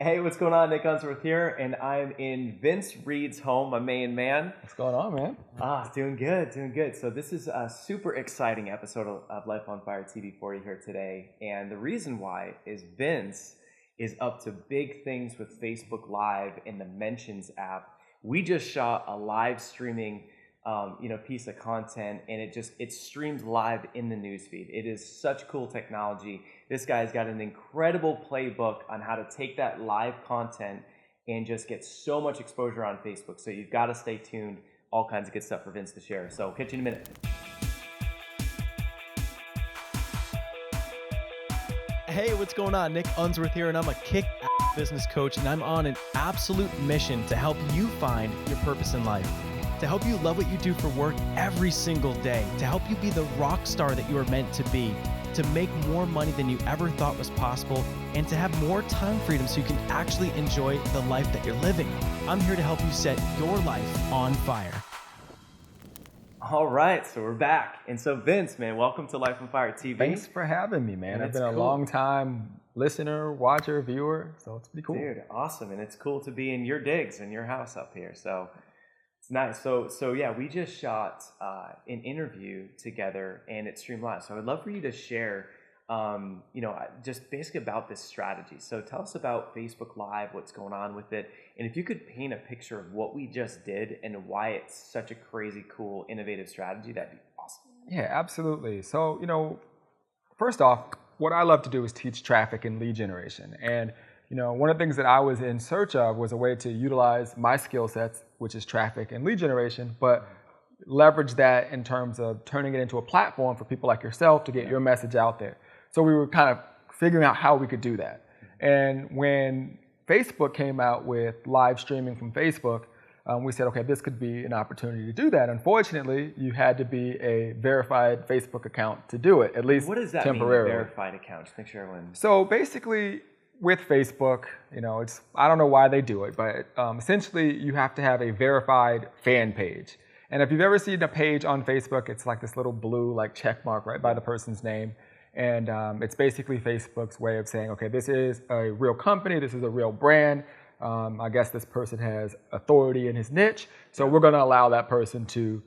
Hey, what's going on? Nick Unsworth here, and I'm in Vince Reed's home, my main man. What's going on, man? Doing good, doing good. So this is a super exciting episode of Life on Fire TV for you here today, and the reason why is Vince is up to big things with Facebook Live and the Mentions app. We just shot a live streaming piece of content, and it streamed live in the newsfeed. It is such cool technology. This guy's got an incredible playbook on how to take that live content and just get so much exposure on Facebook. So you've got to stay tuned. All kinds of good stuff for Vince to share. So catch you in a minute. Hey, what's going on? Nick Unsworth here, and I'm a kick-ass business coach, and I'm on an absolute mission to help you find your purpose in life, to help you love what you do for work every single day, to help you be the rock star that you are meant to be, to make more money than you ever thought was possible, and to have more time freedom so you can actually enjoy the life that you're living. I'm here to help you set your life on fire. All right, so we're back. And so Vince, man, welcome to Life on Fire TV. Thanks for having me, man. And I've been a cool. long time listener, watcher, viewer, so it's pretty cool. Dude, awesome. And it's cool to be in your digs in your house up here. So it's nice. So yeah, we just shot an interview together and it streamed live. So I'd love for you to share, just basically about this strategy. So tell us about Facebook Live, what's going on with it. And if you could paint a picture of what we just did and why it's such a crazy, cool, innovative strategy, that'd be awesome. Yeah, absolutely. So, first off, what I love to do is teach traffic and lead generation. And, one of the things that I was in search of was a way to utilize my skill sets, which is traffic and lead generation, but leverage that in terms of turning it into a platform for people like yourself to get your message out there. So we were kind of figuring out how we could do that. And when Facebook came out with live streaming from Facebook, we said, okay, this could be an opportunity to do that. Unfortunately, you had to be a verified Facebook account to do it, at least temporarily. What does that mean, a verified account? Just make sure everyone... So basically, with Facebook, I don't know why they do it, but essentially you have to have a verified fan page. And if you've ever seen a page on Facebook, it's like this little blue check mark right by the person's name. And it's basically Facebook's way of saying, okay, this is a real company, this is a real brand. I guess this person has authority in his niche, so we're going to allow that person to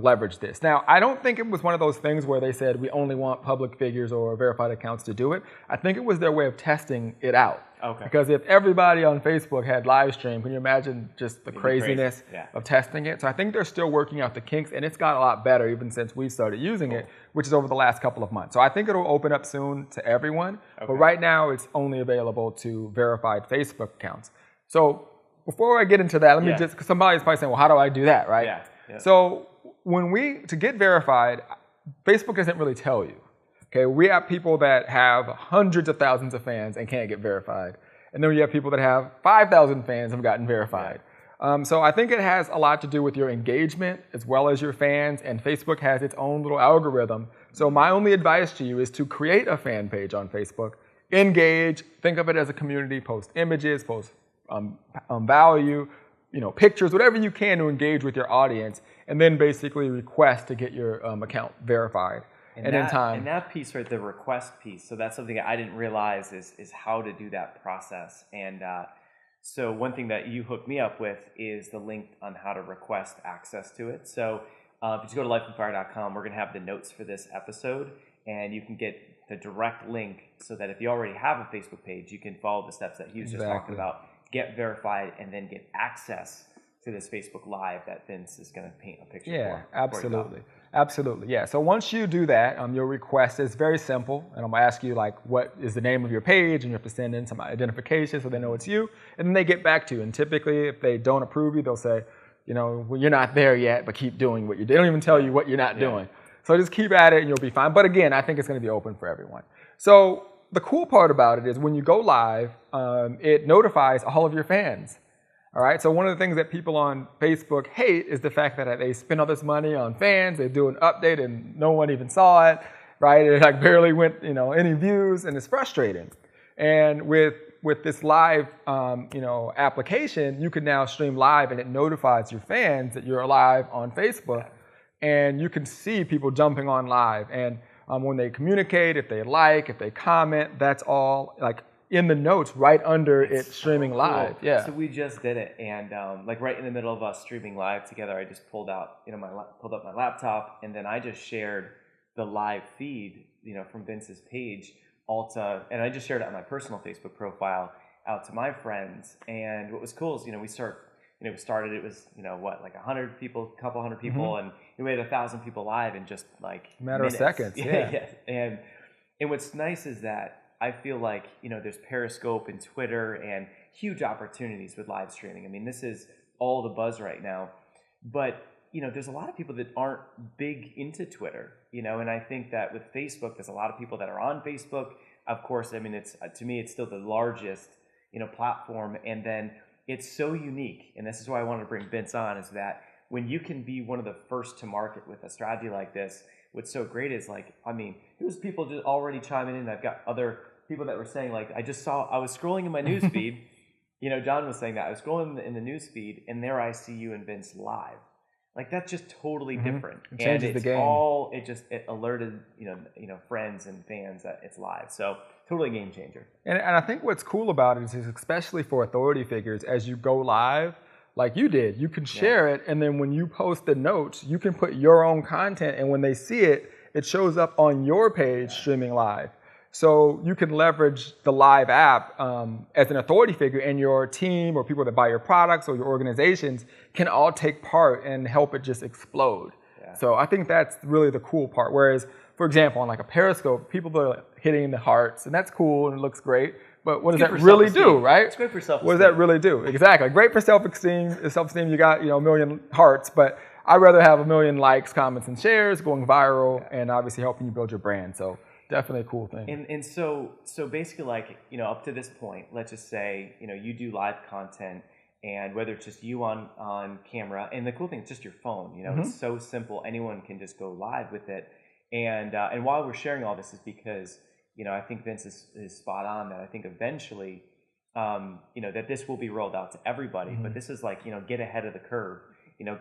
leverage this. Now, I don't think it was one of those things where they said we only want public figures or verified accounts to do it. I think it was their way of testing it out. Okay. Because if everybody on Facebook had live stream, can you imagine just the craziness of testing it? So I think they're still working out the kinks, and it's got a lot better even since we started using it, which is over the last couple of months. So I think it'll open up soon to everyone, but right now it's only available to verified Facebook accounts. So before I get into that, let me just, because somebody's probably saying, well, how do I do that, right? Yeah. So to get verified, Facebook doesn't really tell you. Okay, we have people that have hundreds of thousands of fans and can't get verified. And then we have people that have 5,000 fans and have gotten verified. So I think it has a lot to do with your engagement as well as your fans, and Facebook has its own little algorithm. So my only advice to you is to create a fan page on Facebook, engage, think of it as a community, post images, post value, pictures, whatever you can to engage with your audience, and then basically request to get your account verified. And in time. And that piece, right, the request piece, so that's something I didn't realize is how to do that process. And so one thing that you hooked me up with is the link on how to request access to it. So if you go to lifeonfire.com, we're going to have the notes for this episode, and you can get the direct link so that if you already have a Facebook page, you can follow the steps that he was just talking about, get verified, and then get access to this Facebook Live that Vince is going to paint a picture for. Yeah, absolutely. Absolutely, yeah. So once you do that, your request is very simple, and I'm going to ask you, what is the name of your page, and you have to send in some identification so they know it's you, and then they get back to you. And typically, if they don't approve you, they'll say, well, you're not there yet, but keep doing what you do. They don't even tell you what you're not doing. So just keep at it, and you'll be fine. But again, I think it's going to be open for everyone. So the cool part about it is when you go live, it notifies all of your fans. All right, so one of the things that people on Facebook hate is the fact that they spend all this money on fans, they do an update and no one even saw it, right? It barely went, any views, and it's frustrating. And with this live, application, you can now stream live and it notifies your fans that you're live on Facebook, and you can see people jumping on live. And when they communicate, if they if they comment, that's all in the notes right under It's it streaming so live. cool. Yeah. So we just did it, and like right in the middle of us streaming live together, I just pulled out, pulled up my laptop, and then I just shared the live feed, from Vince's page, and I just shared it on my personal Facebook profile out to my friends. And what was cool is, we started, it was, like 100 people, a couple hundred people, and we had 1,000 people live in just like matter minutes. of seconds. Yeah. And what's nice is that I feel like, there's Periscope and Twitter and huge opportunities with live streaming. I mean, this is all the buzz right now. But, there's a lot of people that aren't big into Twitter, and I think that with Facebook, there's a lot of people that are on Facebook. Of course, I mean, to me, it's still the largest, platform. And then it's so unique. And this is why I wanted to bring Vince on, is that when you can be one of the first to market with a strategy like this, what's so great is there's people just already chiming in. I've got other people that were saying, like, I was scrolling in my news feed, John was saying that I was scrolling in the news feed, and there I see you and Vince live. Like, that's just totally different. It changes the game. It alerted, friends and fans that it's live. So totally game changer. And I think what's cool about it is especially for authority figures, as you go live, like you did, you can share it, and then when you post the notes, you can put your own content, and when they see it, it shows up on your page streaming live. So you can leverage the live app as an authority figure, and your team or people that buy your products or your organizations can all take part and help it just explode. Yeah. So I think that's really the cool part. Whereas, for example, on like a Periscope, people are hitting the hearts, and that's cool and it looks great. But what does that really do, right? It's great for self-esteem. What does that really do? Exactly. Great for self-esteem. Self-esteem, you got, a million hearts, but I'd rather have 1 million likes, comments, and shares going viral, and obviously helping you build your brand. So definitely a cool thing. And so basically, like, up to this point, let's just say, you do live content, and whether it's just you on camera, and the cool thing is just your phone, it's so simple. Anyone can just go live with it. And why we're sharing all this is because, I think Vince is spot on that I think eventually, that this will be rolled out to everybody, but this is like, get ahead of the curve,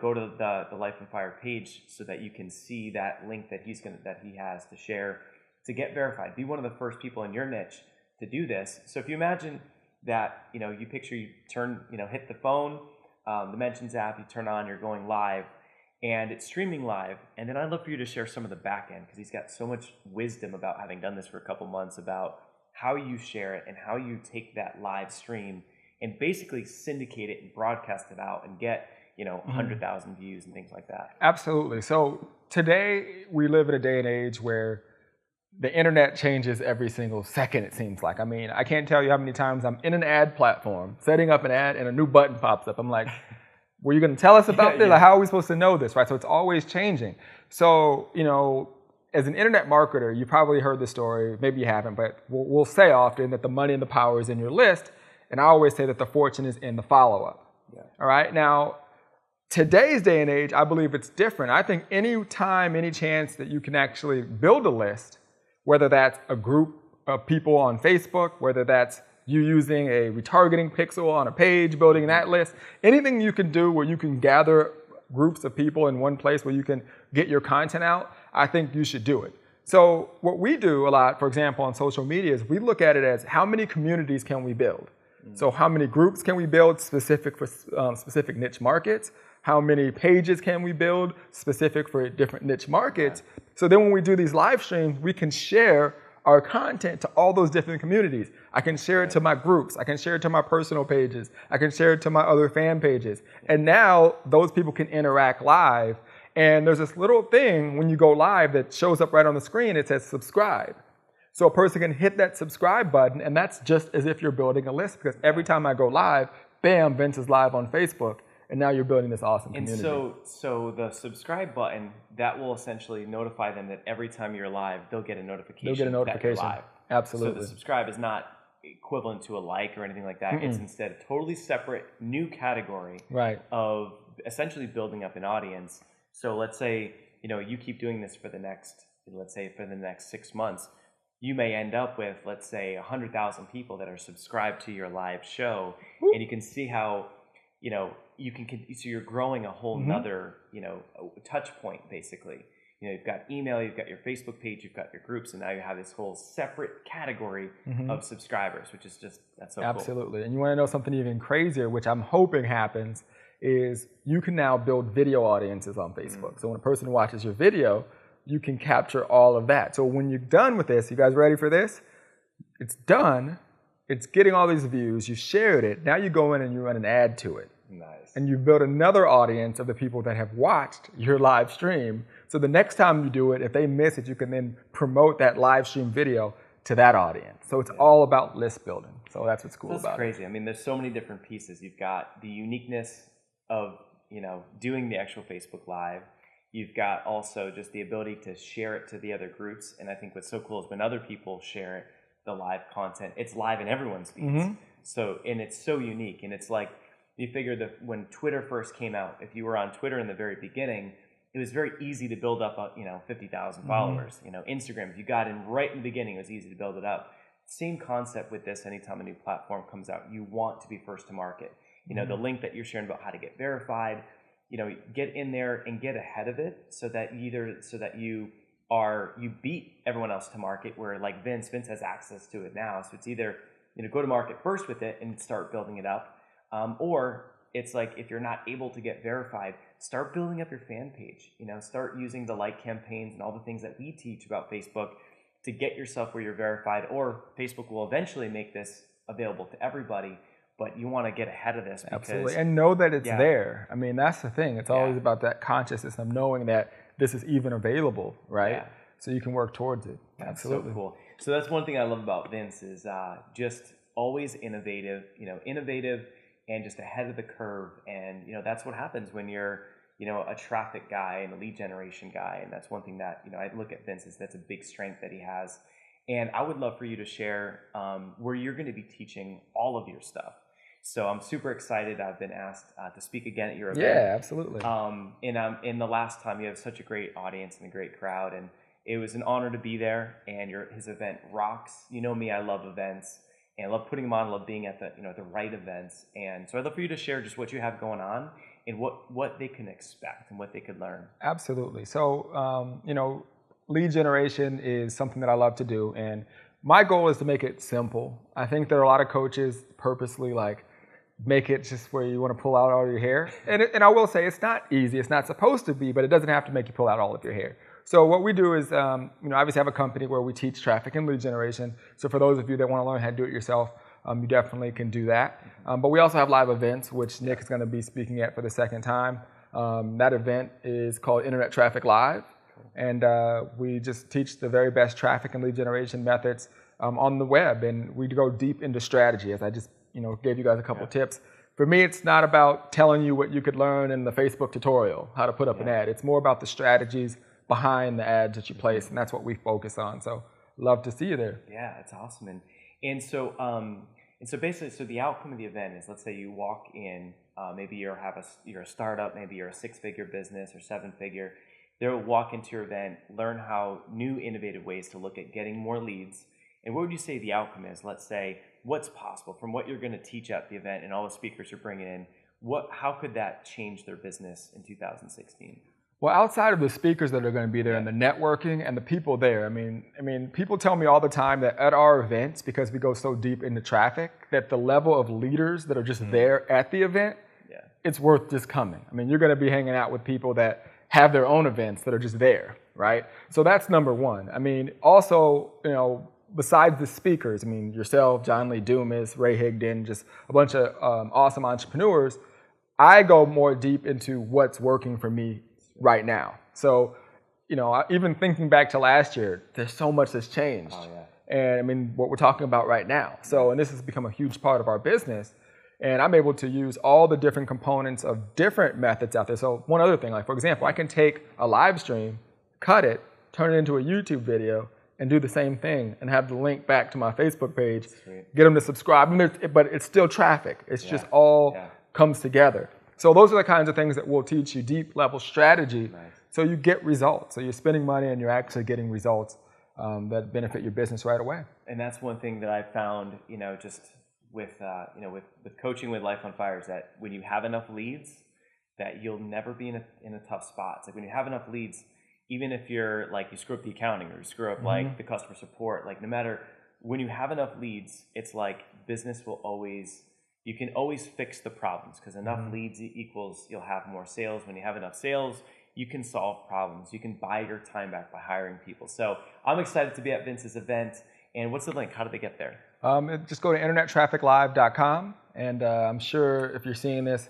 go to the Life on Fire page so that you can see that link that he has to share to get verified. Be one of the first people in your niche to do this. So if you imagine that, you turn, hit the phone, the Mentions app, you turn on, you're going live, and it's streaming live. And then I'd love for you to share some of the back end, because he's got so much wisdom about having done this for a couple months, about how you share it and how you take that live stream and basically syndicate it and broadcast it out and get, 100,000 views and things like that. Absolutely. So today we live in a day and age where the internet changes every single second, it seems like. I mean, I can't tell you how many times I'm in an ad platform, setting up an ad, and a new button pops up. I'm like, were you going to tell us about this? Like, how are we supposed to know this, right? So it's always changing. So, as an internet marketer, you probably heard the story, maybe you haven't, but we'll say often that the money and the power is in your list, and I always say that the fortune is in the follow-up. Yeah. All right? Now, today's day and age, I believe it's different. I think any time, any chance that you can actually build a list, whether that's a group of people on Facebook, whether that's you using a retargeting pixel on a page, building that list, anything you can do where you can gather groups of people in one place where you can get your content out, I think you should do it. So what we do a lot, for example, on social media, is we look at it as how many communities can we build? So how many groups can we build specific for specific niche markets? How many pages can we build specific for different niche markets? So then when we do these live streams, we can share our content to all those different communities. I can share it to my groups. I can share it to my personal pages. I can share it to my other fan pages. And now those people can interact live. And there's this little thing when you go live that shows up right on the screen. It says subscribe. So a person can hit that subscribe button, and that's just as if you're building a list, because every time I go live, bam, Vince is live on Facebook. And now you're building this awesome community. And so the subscribe button, that will essentially notify them that every time you're live, they'll get a notification. That you're live. Absolutely. So the subscribe is not equivalent to a like or anything like that. It's instead a totally separate new category of essentially building up an audience. So let's say, you keep doing this for the next 6 months, you may end up with, let's say, 100,000 people that are subscribed to your live show. And you can see how, so you're growing a whole nother, touch point basically. you've got email, you've got your Facebook page, you've got your groups, and now you have this whole separate category of subscribers, which is that's so cool. Absolutely. And you want to know something even crazier, which I'm hoping happens, is you can now build video audiences on Facebook. So when a person watches your video, you can capture all of that. So when you're done with this, you guys ready for this? It's done. It's getting all these views. You shared it. Now you go in and you run an ad to it. Nice. And you build another audience of the people that have watched your live stream. So the next time you do it, if they miss it, you can then promote that live stream video to that audience. So it's all about list building. So that's what's cool about it. That's crazy. I mean, there's so many different pieces. You've got the uniqueness of, doing the actual Facebook Live. You've got also just the ability to share it to the other groups. And I think what's so cool is when other people share it, the live content, it's live in everyone's feeds. So, and it's so unique. And it's like, you figure that when Twitter first came out, if you were on Twitter in the very beginning, it was very easy to build up, 50,000 followers. Instagram, if you got in right in the beginning, it was easy to build it up. Same concept with this. Anytime a new platform comes out, you want to be first to market. The link that you're sharing about how to get verified, get in there and get ahead of it so that you beat everyone else to market, where like Vince has access to it now. So it's either, go to market first with it and start building it up. Or it's like, if you're not able to get verified, start building up your fan page. Start using the like campaigns and all the things that we teach about Facebook to get yourself where you're verified. Or Facebook will eventually make this available to everybody, but you want to get ahead of this. Absolutely, and know that it's there. I mean, that's the thing. It's always about that consciousness of knowing that this is even available, right? Yeah. So you can work towards it. That's Absolutely. so cool. So that's one thing I love about Vince is just always innovative, and just ahead of the curve. And, that's what happens when you're, a traffic guy and a lead generation guy. And that's one thing that, I look at Vince as that's a big strength that he has. And I would love for you to share where you're going to be teaching all of your stuff. So I'm super excited. I've been asked to speak again at your event. Yeah, absolutely. In the last time, you have such a great audience and a great crowd. And it was an honor to be there. And his event rocks. You know me, I love events. And I love putting them on. I love being at the right events. And so I'd love for you to share just what you have going on and what they can expect and what they could learn. Absolutely. So, lead generation is something that I love to do. And my goal is to make it simple. I think there are a lot of coaches purposely make it just where you want to pull out all your hair. And I will say it's not easy. It's not supposed to be, but it doesn't have to make you pull out all of your hair. So what we do is, obviously have a company where we teach traffic and lead generation. So for those of you that want to learn how to do it yourself, you definitely can do that. But we also have live events, which Nick is going to be speaking at for the second time. That event is called Internet Traffic Live. And we just teach the very best traffic and lead generation methods on the web. And we go deep into strategy, as I just gave you guys a couple tips. For me, it's not about telling you what you could learn in the Facebook tutorial, how to put up an ad. It's more about the strategies behind the ads that you place, and that's what we focus on. So love to see you there. Yeah, it's awesome. And so basically, so the outcome of the event is, let's say you walk in, maybe you're a startup, maybe you're a 6-figure business or 7-figure. They'll walk into your event, learn how new innovative ways to look at getting more leads. And what would you say the outcome is? Let's say what's possible from what you're going to teach at the event and all the speakers you're bringing in. How could that change their business in 2016? Well, outside of the speakers that are going to be there and the networking and the people there, I mean, people tell me all the time that at our events, because we go so deep into traffic, that the level of leaders that are just there at the event, it's worth just coming. I mean, you're going to be hanging out with people that have their own events that are just there, right? So that's number one. I mean, also, besides the speakers, yourself, John Lee Dumas, Ray Higdon, just a bunch of awesome entrepreneurs, I go more deep into what's working for me right now. So, even thinking back to last year, there's so much that's changed. Oh, yeah. And what we're talking about right now. So, and this has become a huge part of our business. And I'm able to use all the different components of different methods out there. So one other thing, for example, I can take a live stream, cut it, turn it into a YouTube video, and do the same thing and have the link back to my Facebook page, get them to subscribe. But it's still traffic. It's just all comes together. So those are the kinds of things that we'll teach you, deep level strategy, so you get results. So you're spending money and you're actually getting results that benefit your business right away. And that's one thing that I found, just with coaching with Life on Fire, is that when you have enough leads, that you'll never be in a tough spot. It's like when you have enough leads, even if you're like, you screw up the accounting or you screw up like the customer support, like no matter, when you have enough leads, it's like business will always, you can always fix the problems, because enough leads equals you'll have more sales. When you have enough sales, you can solve problems. You can buy your time back by hiring people. So I'm excited to be at Vince's event. And what's the link? How do they get there? Just go to internettrafficlive.com, and I'm sure if you're seeing this,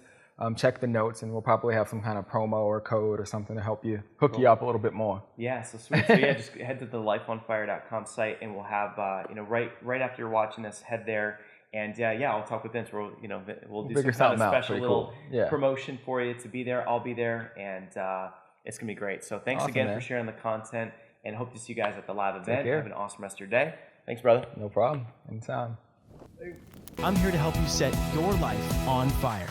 check the notes, and we'll probably have some kind of promo or code or something to help you hook you up a little bit more. Yeah, so sweet. So yeah, just head to the lifeonfire.com site, and we'll have right after you're watching this, head there, and I'll talk with Vince. We'll do some kind of special little promotion for you to be there. I'll be there, and it's gonna be great. So thanks again for sharing the content, and hope to see you guys at the live event. Have an awesome rest of your day. Thanks, brother. No problem. Anytime. I'm here to help you set your life on fire.